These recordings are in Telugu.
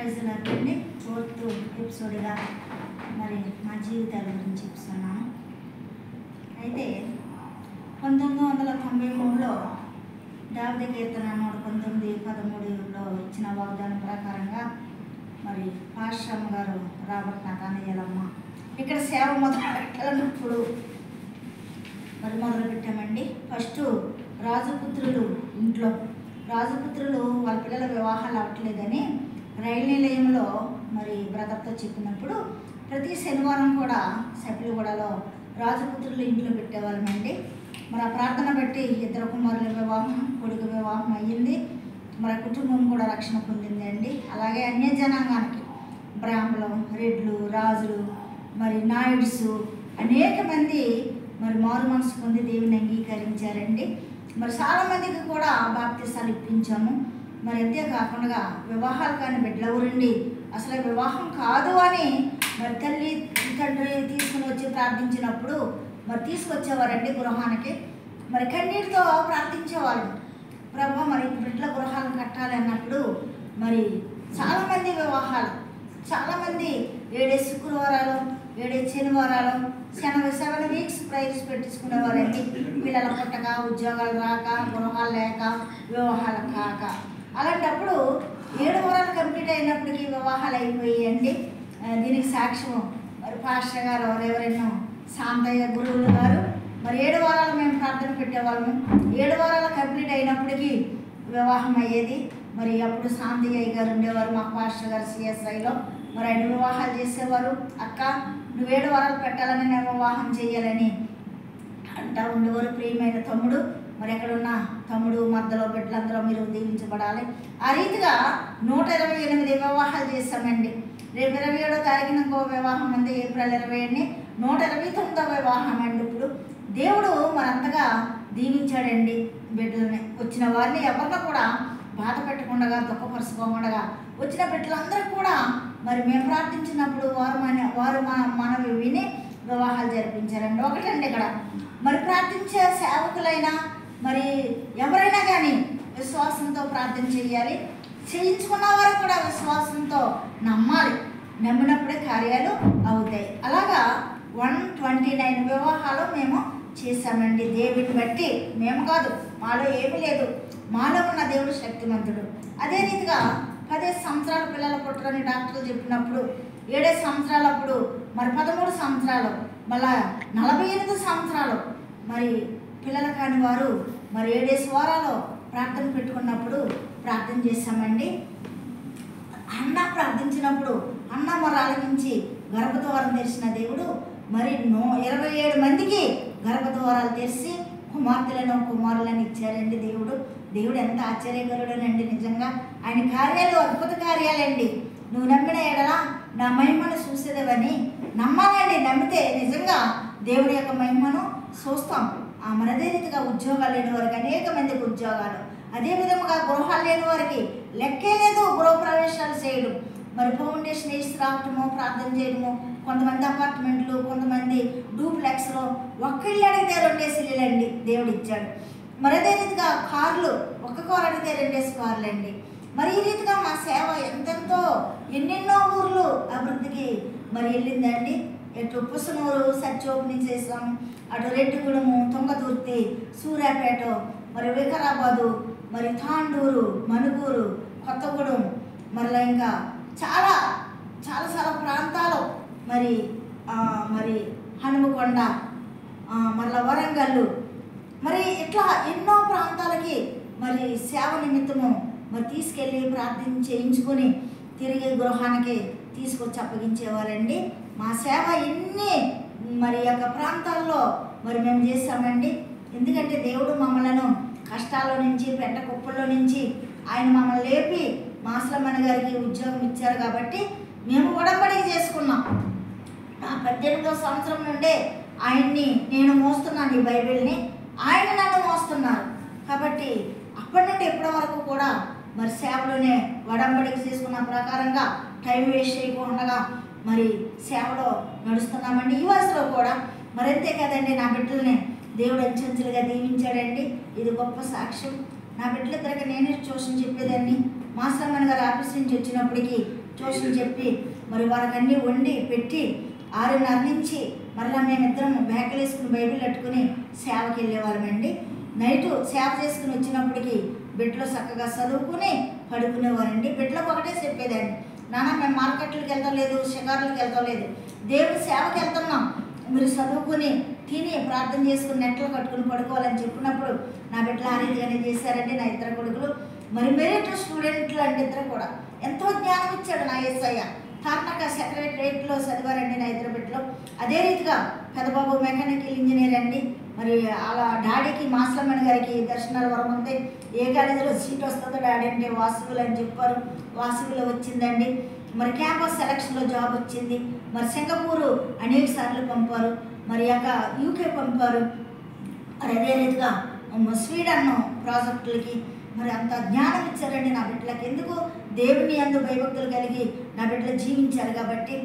ప్రైజ్ లాంటి 4th ఎపిసోడ్గా మరి మా జీవితాల గురించి చెప్తున్నాను. అయితే 1993లో దావీదు కీర్తన 119:13లో ఇచ్చిన వాగ్దానం ప్రకారంగా మరి పాశ్రమ గారు రాబర్ట్ నతానయ్యలమ్మ ఇక్కడ సేవ మొదలుపెట్టాలన్నప్పుడు మరి మొదలుపెట్టామండి. ఫస్ట్ రాజపుత్రులు ఇంట్లో రాజపుత్రులు వాళ్ళ పిల్లల వివాహాలు అవ్వట్లేదని రైలు నిలయంలో మరి బ్రదర్తో చెప్పినప్పుడు ప్రతి శనివారం కూడా సభ్యులగూడలో రాజపుత్రులు ఇంట్లో పెట్టేవాళ్ళమండి. మరి ఆ ప్రార్థన బట్టి 2 కుమారుల వివాహం, కొడుకు వివాహం అయ్యింది. మరి కుటుంబం కూడా రక్షణ పొందింది అండి. అలాగే అన్య జనాంగానికి బ్రాహ్మణులు, రెడ్లు, రాజులు, మరి నాయుడ్స్ అనేక మంది మరి మారు మనసు పొంది దేవుని అంగీకరించారండి. మరి చాలామందికి కూడా బాప్తిసాలు ఇప్పించాము. మరి అంతేకాకుండా వివాహాలు కాని బిడ్డల ఊరండి అసలు వివాహం కాదు అని మరి తల్లి తండ్రి తీసుకుని వచ్చి ప్రార్థించినప్పుడు మరి తీసుకొచ్చేవారండి గృహానికి. మరి కన్నీటితో ప్రార్థించేవాళ్ళు, ప్రభు మరి బిడ్డల గృహాలను కట్టాలి అన్నప్పుడు మరి చాలామంది వివాహాలు, చాలామంది 7 శుక్రవారాలు 7 శనివారాలు 7 వీక్స్ ప్రైజ్ పెట్టించుకునేవారండి. పిల్లల పుట్టక, ఉద్యోగాలు రాక, గృహాలు లేక, వివాహాలు కాక. అలాంటప్పుడు 7 వారాలు కంప్లీట్ అయినప్పటికీ వివాహాలు అయిపోయాయండి. దీనికి సాక్ష్యం మరి పాస్టర్ గారు ఎవరెన్నో సాంతయ్య గురువులు గారు మరి 7 వారాలు మేము ప్రార్థన పెట్టేవాళ్ళము. 7 వారాలు కంప్లీట్ అయినప్పటికీ వివాహం అయ్యేది. మరి అప్పుడు సాంతయ్య గారు ఉండేవారు మా పాస్టర్ గారు CSIలో. మరి ఆయన వివాహాలు చేసేవారు. అక్క నువ్వు 7 వారాలు పెట్టాలని నేను వివాహం చేయాలని అంటూ ఉండేవారు. ప్రియమైన తమ్ముడు, మరి ఎక్కడున్న తమ్ముడు మధ్యలో బిడ్డలందరూ మీరు దీవించబడాలి. ఆ రీతిగా 128 వివాహాలు చేశామండి. రేపు 27వ తారీఖున ఇంకో వివాహం ఉంది, ఏప్రిల్ 28, 129వ వివాహం అండి. ఇప్పుడు దేవుడు మరంతగా దీవించాడండి బిడ్డలని. వచ్చిన వారిని ఎవరిని కూడా బాధ పెట్టకుండా, దుఃఖపరుచుకోకుండా వచ్చిన బిడ్డలందరూ కూడా మరి మేము ప్రార్థించినప్పుడు వారు మనవి విని వివాహాలు జరిపించారండి. ఒకటండి ఇక్కడ మరి ప్రార్థించే సేవకులైనా మరి ఎవరైనా కానీ విశ్వాసంతో ప్రార్థన చేయాలి. చేయించుకున్న వారు కూడా విశ్వాసంతో నమ్మాలి. నమ్మినప్పుడే కార్యాలు అవుతాయి. అలాగా 129 వివాహాలు మేము చేశామండి. దేవుడిని బట్టి మేము కాదు, మాలో ఏమీ లేదు, మాలో ఉన్న దేవుడు శక్తిమంతుడు. అదే రీతిగా 10 సంవత్సరాల పిల్లల పుట్టరని డాక్టర్లు చెప్పినప్పుడు 7 సంవత్సరాలప్పుడు మరి 13 సంవత్సరాలు, మళ్ళా 48 సంవత్సరాలు మరి పిల్లలు కాని వారు మరి 7 వారాలు ప్రార్థన పెట్టుకున్నప్పుడు ప్రార్థన చేశామండి. అన్న ప్రార్థించినప్పుడు అన్న మరి ఆలకించి గర్భద్వారం తెరిచిన దేవుడు మరి 27 మందికి గర్భద్వారాలు తెరిచి కుమార్తెలను కుమారులను ఇచ్చారండి. దేవుడు ఎంత ఆశ్చర్యకరుడనండి. నిజంగా ఆయన కార్యాలు అద్భుత కార్యాలండి. నువ్వు నమ్మిన ఎడల నా మహిమను చూసేదవని నమ్మాలండి. నమ్మితే నిజంగా దేవుడి యొక్క మహిమను చూస్తాం. మరి అదే రీతిగా ఉద్యోగాలు లేని వారికి అనేక మందికి ఉద్యోగాలు, అదే విధముగా గృహాలు లేని వారికి లెక్కే లేదు గృహప్రవేశాలు చేయడం, మరి ఫౌండేషన్ వేసి రావటము, ప్రార్థన చేయడము. కొంతమంది అపార్ట్మెంట్లు, కొంతమంది డూప్లెక్స్లో ఒక్క ఇల్లు అడిగితే 2 ఇల్లులండి దేవుడు ఇచ్చాడు. మరి అదే రీతిగా కార్లు, ఒక్క కారు అడిగితే 2 కార్లు అండి. మరి ఈ రీతిగా మా సేవ ఎంతెంతో ఎన్నెన్నో ఊర్లు అభివృద్ధికి మరి వెళ్ళిందండి. ఇటు పుసనూరు సర్చ్ ఓపెనింగ్ చేసాం, అటు రెడ్డిగూడెము, తుంగతుర్తి, సూర్యాపేట, మరి వికారాబాదు, మరి తాండూరు, మణుగూరు, కొత్తగూడెం, మరలా ఇంకా చాలా చాలా చాలా ప్రాంతాలు మరి హనుమకొండ, మరలా వరంగల్లు, మరి ఇట్లా ఎన్నో ప్రాంతాలకి మరి సేవ నిమిత్తము మరి తీసుకెళ్ళి ప్రార్థన చేయించుకొని తిరిగి గృహానికి తీసుకొచ్చి అప్పగించేవారండి. మా సేవ ఎన్ని మరి యొక్క ప్రాంతాల్లో మరి మేము చేస్తామండి. ఎందుకంటే దేవుడు మమ్మలను కష్టాల్లో నుంచి, పెట్ట కుప్పల్లో నుంచి ఆయన మమ్మల్ని లేపి మాసలమ్మని గారికి ఉద్యోగం ఇచ్చారు కాబట్టి మేము ఉడంబడికి చేసుకున్నాం. నా 18వ సంవత్సరం నుండే ఆయన్ని నేను మోస్తున్నాను, ఈ బైబిల్ని ఆయన నన్ను మోస్తున్నారు. కాబట్టి అప్పటి నుండి ఇప్పటి వరకు కూడా మరి సేవలోనే ఉడంబడికి చేసుకున్న ప్రకారంగా టైం వేస్ట్ చేయకుండా మరి సేవలో నడుస్తున్నామండి. ఈ వయసులో కూడా మరి అంతే కదండి, నా బిడ్డల్ని దేవుడు అంచెంచులుగా దీవించాడండి. ఇది గొప్ప సాక్ష్యం. నా బిడ్డలిద్దరికి నేనే ట్యూషన్ చెప్పేదాన్ని. మాస్టర్ గారు ఆఫీస్ నుంచి వచ్చినప్పటికీ ట్యూషన్ చెప్పి మరి వారికి అన్నీ వండి పెట్టి 6:30 నుంచి మరలా మేమిద్దరం బ్యాగులు వేసుకుని బైబిల్ కట్టుకుని సేవకి వెళ్ళేవాళ్ళమండి. నైటు సేవ చేసుకుని వచ్చినప్పటికి బిడ్డలు చక్కగా చదువుకుని పడుకునేవారండి. బిడ్డలకు ఒకటే చెప్పేదాన్ని, నాన్న మేము మార్కెట్లకు వెళ్తాం లేదు, షికారులకు వెళ్తాం లేదు, దేవుడి సేవకి వెళ్తున్నాం, మీరు చదువుకుని తిని ప్రార్థన చేసుకుని నెట్లు కట్టుకుని పడుకోవాలని చెప్పినప్పుడు నా బిడ్డలు ఆ రీతిగానే చేశారండి. నా ఇద్దరు కొడుకులు మరి మెరిట్ స్టూడెంట్లు అంటే ఇద్దరు కూడా ఎంతో జ్ఞానం ఇచ్చాడు నా యేసయ్య. కర్ణాటక సెక్రటరేట్లో చదివారండి నా ఇద్దరు బిడ్డలు. అదే రీతిగా పెద్దబాబు మెకానికల్ ఇంజనీర్ అండి. మరి అలా డాడీకి మాస్లమ్మణ గారికి దర్శనాల వరం ఉంది, ఏ కాలేజీలో సీట్ వస్తుందో డాడీ అంటే వాసవిలో అని చెప్పారు. వాసవిలో వచ్చిందండి. మరి క్యాంపస్ సెలక్షన్లో జాబ్ వచ్చింది. మరి సింగపూరు అనేక సార్లు పంపారు, మరి యూకే పంపారు. మరి అదే రీతిగా స్వీడన్ ప్రాజెక్టులకి మరి అంత జ్ఞానం ఇచ్చారండి నా బిడ్డలకి. ఎందుకు? దేవుని యందు భయభక్తులు కలిగి నా బిడ్డలు జీవించారు కాబట్టి.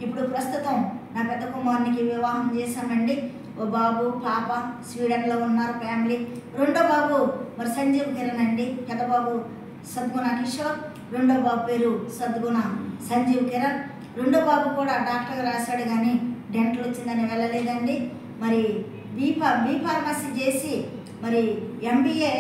ఇప్పుడు ప్రస్తుతం నా పెద్ద కుమారునికి వివాహం చేశామండి. ఓ బాబు పాప స్వీడన్లో ఉన్నారు ఫ్యామిలీ. రెండో బాబు మరి సంజీవ్ కిరణ్ అండి. పెద్ద బాబు సద్గుణ కిషోర్, రెండో బాబు పేరు సద్గుణ సంజీవ్ కిరణ్. రెండో బాబు కూడా డాక్టర్గా రాశాడు కానీ డెంటల్ వచ్చిందని వెళ్ళలేదండి. మరి బీ ఫార్మసీ చేసి మరి MBA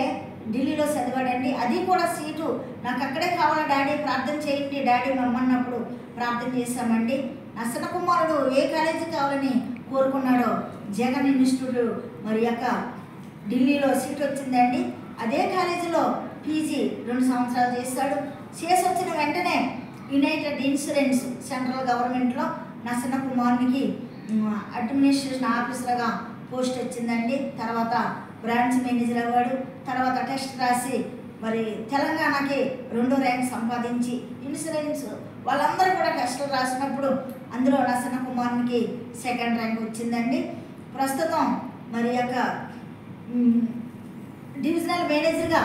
ఢిల్లీలో చదివాడండి. అది కూడా సీటు నాకు అక్కడే కావాలా డాడీ, ప్రార్థన చేయండి డాడీ మమ్మన్నప్పుడు ప్రార్థన చేశామండి. నా చిన్న కుమారుడు ఏ కాలేజీ కావాలని కోరుకున్నాడో జగన్ ఇన్స్టిట్యూట్ మరి ఢిల్లీలో సీట్ వచ్చిందండి. అదే కాలేజీలో PG 2 సంవత్సరాలు చేశాడు. చేసి వచ్చిన వెంటనే యునైటెడ్ ఇన్సూరెన్స్ సెంట్రల్ గవర్నమెంట్లో నా చిన్న కుమారునికి అడ్మినిస్ట్రేషన్ ఆఫీసర్గా పోస్ట్ వచ్చిందండి. తర్వాత బ్రాంచ్ మేనేజర్ అవ్వాడు. తర్వాత టెస్ట్ రాసి మరి తెలంగాణకి 2వ ర్యాంక్ సంపాదించి ఇన్సూరెన్స్ వాళ్ళందరూ కూడా టెస్టులు రాసినప్పుడు అందులో నా చిన్న కుమారునికి 2nd ర్యాంక్ వచ్చిందండి. ప్రస్తుతం మరి డివిజనల్ మేనేజర్గా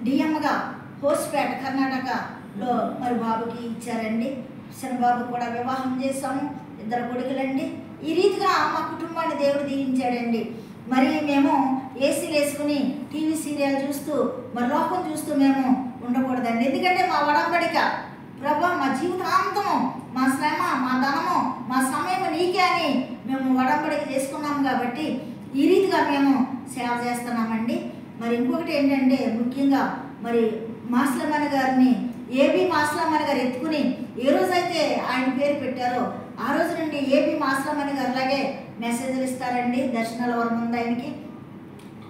DMగా హోస్పేట కర్ణాటకలో మరి బాబుకి ఇచ్చారండి. చిన్న బాబు కూడా వివాహం చేశాము, 2 కొడుకులండి. ఈ రీతిగా మా కుటుంబాన్ని దేవుడు దీవించాడండి. మరి మేము ఏసీలు వేసుకుని టీవీ సీరియల్ చూస్తూ మరి లోకం చూస్తూ మేము ఉండకూడదండి. ఎందుకంటే మా వడంబడిక ప్రభా మా జీవితాంతము, మా శ్రమ, మా ధనము, మా సమయం నీకే అని మేము వడంబడిక చేసుకున్నాము కాబట్టి ఈ రీతిగా మేము సేవ చేస్తున్నామండి. మరి ఇంకొకటి ఏంటంటే ముఖ్యంగా మరి మాస్లమ్మన గారిని ఏబీ మాస్లమ్మన గారు ఎత్తుకుని ఏ రోజైతే ఆయన పేరు పెట్టారో ఆ రోజు నుండి ఏబీ మాస్లమ్మన గారు అలాగే మెసేజ్లు ఇస్తారండి. దర్శనాల వరం ఉంది ఆయనకి.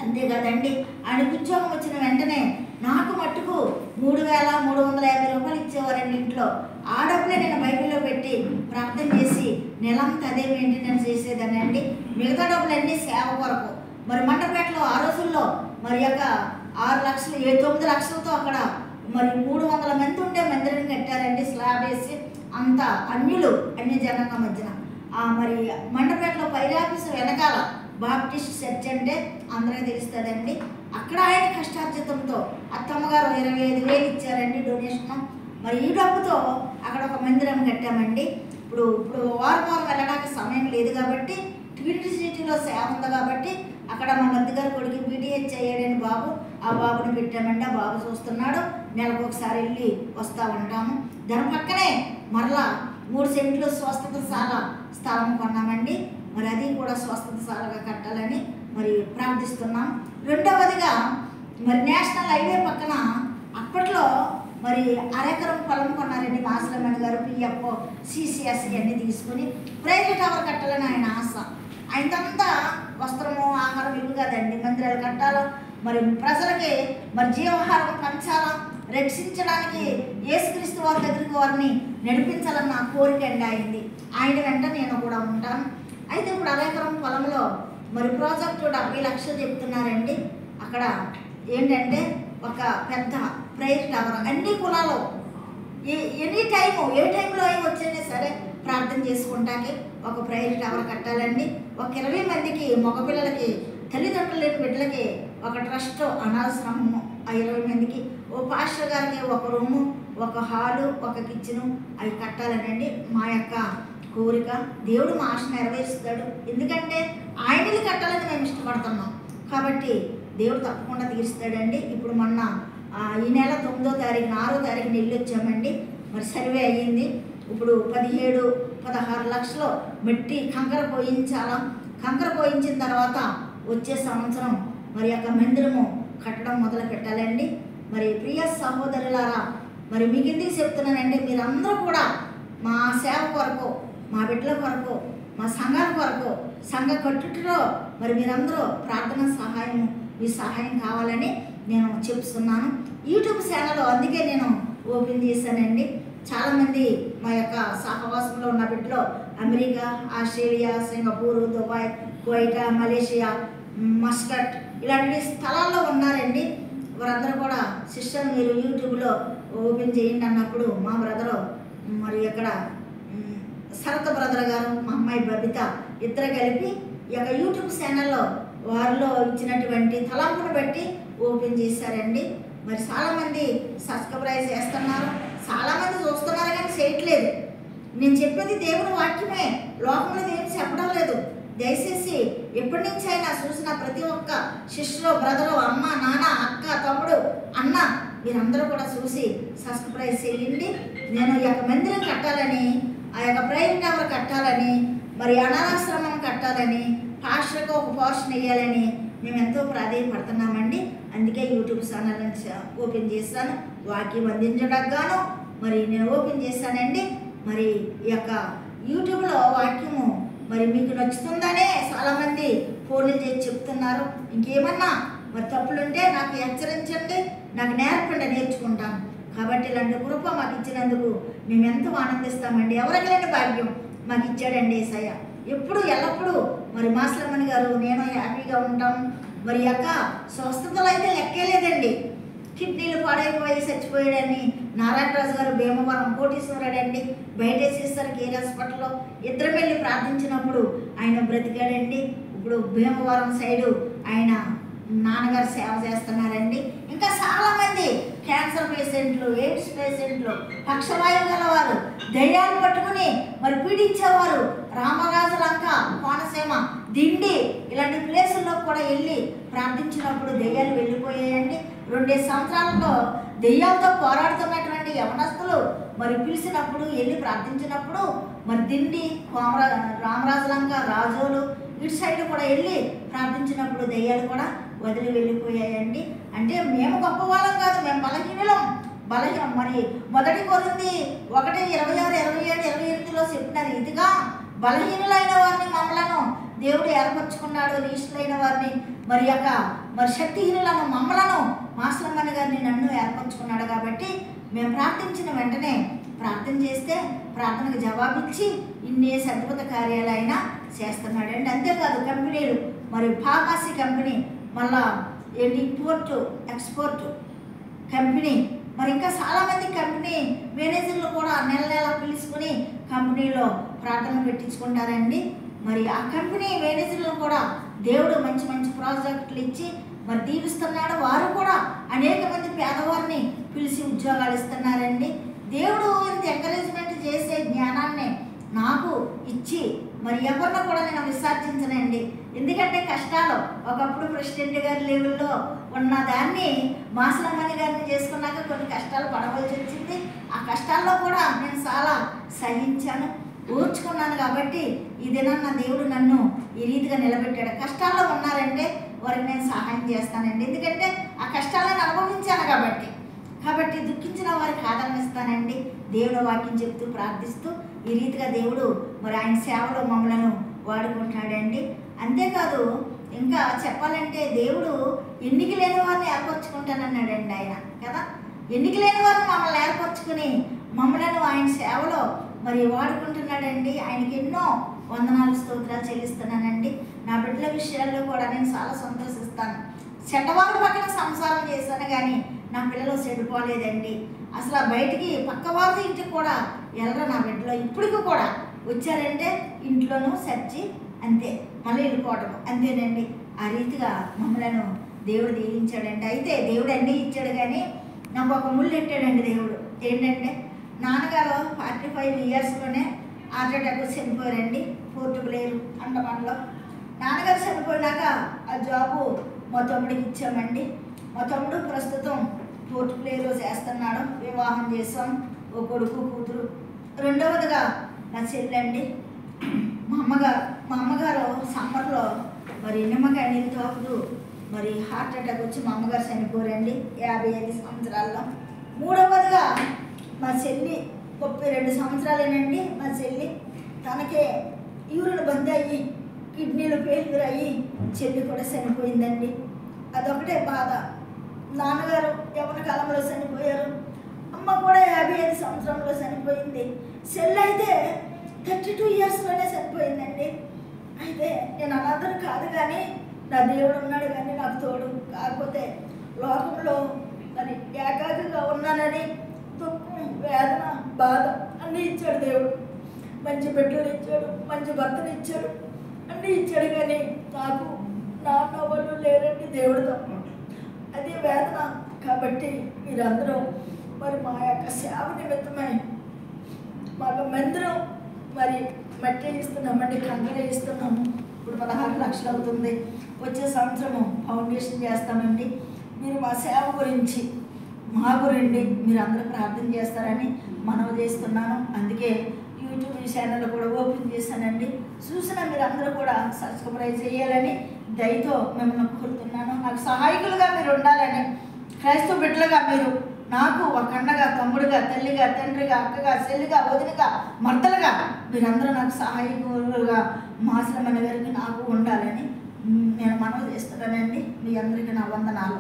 అంతేకాదండి ఆయనకు ఉద్యోగం వచ్చిన వెంటనే నాకు మట్టుకు 3,350 రూపాయలు ఇచ్చేవారండి ఇంట్లో. ఆ డబ్బులే నేను బైబిల్లో పెట్టి ప్రార్థన చేసి నెలంతా అదే మెయింటెనెన్స్ చేసేదానండి. మిగతా డబ్బులన్నీ సేవ కొరకు. మరి మండపేటలో ఆ రోజుల్లో మరి 6 లక్షలు 9 లక్షలతో అక్కడ మరి 300 మంది ఉండే మందిరం కట్టారండి. స్లాబ్ వేసి అంత అన్య జనాంగం మధ్యన మరి మండపేటలో పైరాఫీసు వెనకాల బాప్టిస్ట్ చర్చ్ అంటే అందరికీ తెలుస్తుందండి. అక్కడ ఆయన కష్టార్జితంతో అత్తమ్మగారు 25,000 ఇచ్చారండి డొనేషన్. మరి ఈ డబ్బుతో అక్కడ ఒక మందిరం కట్టామండి. ఇప్పుడు వారం వెళ్ళడానికి సమయం లేదు కాబట్టి ట్విన్ సిటీలో సేవ ఉంది కాబట్టి అక్కడ మా మధ్య గారు కొడుకు BTH అయ్యాడని బాబు, ఆ బాబుని పెట్టామండి. ఆ బాబు చూస్తున్నాడు. నెలకు ఒకసారి వెళ్ళి వస్తూ ఉంటాము. దాని పక్కనే మరలా 3 సెంట్లు స్వస్థతశాల స్థలం కొన్నామండి. మరి అది కూడా స్వస్థతశాలగా కట్టాలని మరి ప్రార్థిస్తున్నాం. రెండవదిగా మరి నేషనల్ హైవే పక్కన అప్పట్లో మరి 1 ఎకరం పొలం కొన్నారండి మాస్లమ్మణ గారు. PF CCS అన్నీ తీసుకుని ప్రైవేట్ టవర్ కట్టాలని ఆయన ఆశ. ఆయనంతా వస్త్రము ఆహారం ఇవి కదండి, మందిరాలు కట్టాలా, మరి ప్రజలకి మరి జీవహారం పంచాలా, రక్షించడానికి యేసుక్రీస్తు వారి దగ్గరికి వారిని నడిపించాలన్న కోరిక అండి అయింది. ఆయన వెంట నేను కూడా ఉంటాను. అయితే ఇప్పుడు 1 ఎకరం పొలంలో మరి ప్రాజెక్టు 70 లక్షలు చెప్తున్నారండి. అక్కడ ఏంటంటే ఒక పెద్ద ప్రేయర్ టవర్, అన్ని కులాలు ఎనీ టైము ఏ టైంలో వచ్చినా సరే ప్రార్థన చేసుకుంటాకి ఒక ప్రేయర్ టవర్ కట్టాలండి. ఒక 20 మందికి మగపిల్లలకి తల్లిదండ్రులు లేని బిడ్డలకి ఒక ట్రస్ట్ అనాథాశ్రమము, ఆ 20 మందికి ఓ పాస్టర్ గారికి ఒక రూము, ఒక హాలు, ఒక కిచెను అవి కట్టాలనండి మా యొక్క కోరిక. దేవుడు మా ఆశ నెరవేరుస్తాడు. ఎందుకంటే ఆయనలు కట్టాలని మేము ఇష్టపడుతున్నాం కాబట్టి దేవుడు తప్పకుండా తీరుస్తాడండి. ఇప్పుడు మొన్న ఈ నెల 9వ తారీఖున 6వ తారీఖున ఇల్లు వచ్చామండి. మరి సర్వే అయ్యింది. ఇప్పుడు 17-16 లక్షలు మట్టి కంకర పోయించాలా. కంకర పోయించిన తర్వాత వచ్చే సంవత్సరం మరి యొక్క మందిరము కట్టడం మొదలు పెట్టాలండి. మరి ప్రియ సహోదరులారా, మరి మీకు ఎందుకు చెప్తున్నానంటే, మీరందరూ కూడా మా సేవ కొరకు, మా బిడ్డల కొరకు, మా సంఘాల కొరకు, సంఘ కట్టుటలో మరి మీరందరూ ప్రార్థన సహాయం, మీ సహాయం కావాలని నేను చెప్తున్నాను. యూట్యూబ్ ఛానల్ అందుకే నేను ఓపెన్ చేశానండి. చాలామంది మా యొక్క సహవాసంలో ఉన్న బిడ్డలు America, Australia, Singapore, Dubai, Kuwait, Malaysia, Muscat ఇలాంటి స్థలాల్లో ఉన్నారండి. వారందరూ కూడా సిస్టర్ మీరు యూట్యూబ్లో ఓపెన్ చేయండి అన్నప్పుడు మా బ్రదరు మరి ఇక్కడ శరత్ బ్రదర్ గారు, మా అమ్మాయి బబిత ఇద్దరు కలిపి ఈ యొక్క యూట్యూబ్ ఛానల్లో వారిలో ఇచ్చినటువంటి తలంపును బట్టి ఓపెన్ చేశారండి. మరి చాలామంది సబ్స్క్రైబ్ చేస్తున్నారు, చాలామంది చూస్తున్నారు కానీ చేయట్లేదు. నేను చెప్పేది దేవుని వాక్యమే, లోకంలో దేవుడు చెప్పడం లేదు. దయచేసి ఎప్పటి నుంచి అయినా చూసిన ప్రతి ఒక్క సిస్టరు, బ్రదరు, అమ్మ, నాన్న, అక్క, తమ్ముడు, అన్న మీరందరూ కూడా చూసి సబ్స్క్రైబ్ చేయండి. నేను ఈ యొక్క మందిరం కట్టాలని, ఆ యొక్క ప్రేయర్ టవర్ కట్టాలని, మరి అనాథాశ్రమం కట్టాలని, పాస్టర్కి ఒక పోర్షన్ వేయాలని మేము ఎంతో ప్రాధాన్యపడుతున్నామండి. అందుకే యూట్యూబ్ ఛానల్ ఓపెన్ చేశాను. వాక్యం అందించడానికి గాను మరి నేను ఓపెన్ చేశానండి. మరి ఈ యొక్క యూట్యూబ్లో వాక్యము మరి మీకు నచ్చుతుందనే చాలామంది ఫోన్లు చేసి చెప్తున్నారు. ఇంకేమన్నా మరి తప్పులుంటే నాకు హెచ్చరించండి, నాకు నేర్పండి, నేర్చుకుంటాను. కాబట్టి ఇలాంటి కృప మాకు ఇచ్చినందుకు మేము ఎంతో ఆనందిస్తామండి. ఎవరికి లేని భాగ్యం మాకు ఇచ్చాడండి యేసయ్య. ఎప్పుడు ఎల్లప్పుడూ మరి మాస్లమ్మని గారు నేను హ్యాపీగా ఉంటాం. మరి యొక్క స్వస్థతలు అయితే లెక్కే లేదండి. కిడ్నీలు పాడైపోయి చచ్చిపోయాడని నారాయణరాజు గారు భీమవరం కోటీశ్వరుడండి, బయట వేసేసరికి కేర్ హాస్పిటల్లో ఇద్దరు వెళ్ళి ప్రార్థించినప్పుడు ఆయన బ్రతికాడండి. ఇప్పుడు భీమవరం సైడు ఆయన నాన్నగారు సేవ చేస్తున్నారండి. ఇంకా చాలామంది క్యాన్సర్ పేషెంట్లు, ఎయిడ్స్ పేషెంట్లు, పక్షవాయువు గలవారు, దయ్యాలు పట్టుకుని మరి పీడించేవారు, రామరాజు లంక, కోనసీమ, దిండి ఇలాంటి ప్లేసుల్లో కూడా వెళ్ళి ప్రార్థించినప్పుడు దెయ్యాలు వెళ్ళిపోయాయండి. 2 సంవత్సరాలలో దెయ్యాలతో పోరాడుతున్నటువంటి యవనస్తులు మరి పిలిచినప్పుడు వెళ్ళి ప్రార్థించినప్పుడు మరి దిండి, రామరాజు లంక, రాజోలు ఇటు సైడ్ కూడా వెళ్ళి ప్రార్థించినప్పుడు దెయ్యాలు కూడా వదిలి వెళ్ళిపోయాయండి. అంటే మేము గొప్పవాళ్ళం కాదు, మేము బలహీనులం. మరి 1 కొరింథీ 1:26-27-28లో చెప్పిన రీతిగా బలహీనులైన వారిని మమ్మలను దేవుడు ఏర్పరచుకున్నాడు. నీచులైన వారిని మరి శక్తిహీనులను మమ్మలను మాస్లమ్మని గారిని నన్ను ఏర్పరచుకున్నాడు. కాబట్టి మేము ప్రార్థించిన వెంటనే ప్రార్థన చేస్తే ప్రార్థనకు జవాబిచ్చి ఇన్ని అద్భుత కార్యాలైనా చేస్తున్నాడండి. అంతేకాదు కంపెనీలు మరి ఫార్మసీ కంపెనీ, మళ్ళా ఇంపోర్ట్ ఎక్స్పోర్ట్ కంపెనీ, మరి ఇంకా చాలామంది కంపెనీ మేనేజర్లు కూడా నెల పిలుచుకుని కంపెనీలో ప్రార్థన పెట్టించుకుంటారండి. మరి ఆ కంపెనీ మేనేజర్లు కూడా దేవుడు మంచి మంచి ప్రాజెక్టులు ఇచ్చి మరి దీవిస్తున్నాడు. వారు కూడా అనేక మంది పేదవారిని పిలిచి ఉద్యోగాలు ఇస్తున్నారండి. దేవుడు ఇంత ఎంకరేజ్మెంట్ చేసే జ్ఞానాన్ని నాకు ఇచ్చి మరి ఎవరిని కూడా నేను విసర్జించనండి. ఎందుకంటే కష్టాలు ఒకప్పుడు ప్రెసిడెంట్ గారి లెవెల్లో ఉన్న దాన్ని మాస్లమ్మని గారిని చేసుకున్నాక కొన్ని కష్టాలు పడవలసి వచ్చింది. ఆ కష్టాల్లో కూడా నేను చాలా సహించాను, ఓర్చుకున్నాను. కాబట్టి ఈ దినాన్న దేవుడు నన్ను ఈ రీతిగా నిలబెట్టాడు. కష్టాల్లో ఉన్నారంటే వారికి నేను సహాయం చేస్తానండి. ఎందుకంటే ఆ కష్టాలను అనుభవించాను కాబట్టి దుఃఖించిన వారికి ఆదరణ ఇస్తానండి. దేవుడు వాక్యం చెప్తూ ప్రార్థిస్తూ ఈ రీతిగా దేవుడు మరి ఆయన సేవలో మమ్మలను వాడుకుంటున్నాడండి. అంతేకాదు ఇంకా చెప్పాలంటే దేవుడు ఎన్నిక లేని వారిని ఏర్పరచుకుంటానన్నాడండి ఆయన కదా. ఎన్నిక లేని వారిని మమ్మల్ని ఏర్పరచుకుని మమ్మలను ఆయన సేవలో మరి వాడుకుంటున్నాడండి. ఆయనకి ఎన్నో వందనాలు, స్తోత్రాలు చెల్లిస్తున్నానండి. నా బిడ్డల విషయాల్లో కూడా నేను చాలా సంతోషిస్తాను. చెడ్డవారి పక్కన సంసారం చేశాను కానీ నా పిల్లలు చెడిపోలేదండి. అసలు బయటికి పక్కవారి ఇంటికి కూడా వెళ్ళరు నా బిడ్డలో. ఇప్పటికి కూడా వచ్చారంటే ఇంట్లోనూ సర్చి అంతే, మళ్ళీ వెళ్ళిపోవటం అంతేనండి. ఆ రీతిగా మమ్మలను దేవుడు దీవించాడండి. అయితే దేవుడు అన్నీ ఇచ్చాడు కానీ నాకు ఒక ముళ్ళు పెట్టాడండి దేవుడు. ఏంటంటే నాన్నగారు 45 ఇయర్స్లోనే హార్ట్ అటాక్ చనిపోయారండి. పోర్ట్ బ్లేర్ అండమాన్లో. నాన్నగారు చనిపోయినాక ఆ జాబు మా తమ్ముడికి ఇచ్చామండి. మా తమ్ముడు ప్రస్తుతం పోర్ట్ ప్లేలో చేస్తున్నాడు. వివాహం చేసాం, ఓ కొడుకు కూతురు. రెండవదిగా నా చెల్లండి. మా అమ్మగారు సమ్మర్లో మరి నిమ్మకాయ నీళ్ళు తాగుతూ మరి హార్ట్ అటాక్ వచ్చి మా అమ్మగారు చనిపోరండి 55 సంవత్సరాల్లో. మూడవదిగా మా చెల్లి 32 సంవత్సరాలేనండి. మా చెల్లి తనకే యూరిన్ బంద్ అయ్యి కిడ్నీలు ఫెయిల్యూర్ అయ్యి చెల్లి కూడా చనిపోయిందండి. అదొకటే బాధ. నాన్నగారు యవ్వన కాలంలో చనిపోయారు. అమ్మ కూడా 55 సంవత్సరంలో చనిపోయింది. చెల్లి అయితే 32 ఇయర్స్లోనే చనిపోయిందండి. అయితే నేను అనాథను కాదు, కానీ నా దేవుడు ఉన్నాడు కానీ నాకు తోడు. కాకపోతే లోకంలో మరి ఏకాకిగా ఉన్నానని దుఃఖం, వేదన, బాధ అన్నీ ఇచ్చాడు దేవుడు. మంచి బిడ్డలు ఇచ్చాడు, మంచి భర్తను ఇచ్చాడు, అన్నీ ఇచ్చాడు. కానీ నాకు నాన్న వాళ్ళు లేరండి దేవుడితో. అదే వేదన. కాబట్టి మీరందరూ మరి మా యొక్క సేవ నిమిత్తమై మాకు మందిరం మరి మట్టి ఇస్తున్నామండి, కంకర ఇస్తున్నాము. ఇప్పుడు 16 లక్షలు అవుతుంది. వచ్చే సంవత్సరము ఫౌండేషన్ చేస్తామండి. మీరు మా సేవ గురించి మా గురించి మీరు అందరూ ప్రార్థన చేస్తారని మనవి చేస్తున్నాను. అందుకే యూట్యూబ్ ఛానల్ కూడా ఓపెన్ చేశానండి. చూసిన మీరు అందరూ కూడా సబ్స్క్రైబ్ చేయాలని దయతో మిమ్మల్ని కోరుతున్నాను. నాకు సహాయకులుగా మీరు ఉండాలని, క్రైస్తవ బిడ్డలుగా మీరు నాకు ఒక అన్నగా, తమ్ముడుగా, తల్లిగా, తండ్రిగా, అక్కగా, చెల్లిగా, వదినగా, మర్తలుగా మీరందరూ నాకు సహాయకులుగా మాసలమని గారికి నాకు ఉండాలని నేను మనవి చేస్తున్నానండి. మీ అందరికీ నా వందనాలు.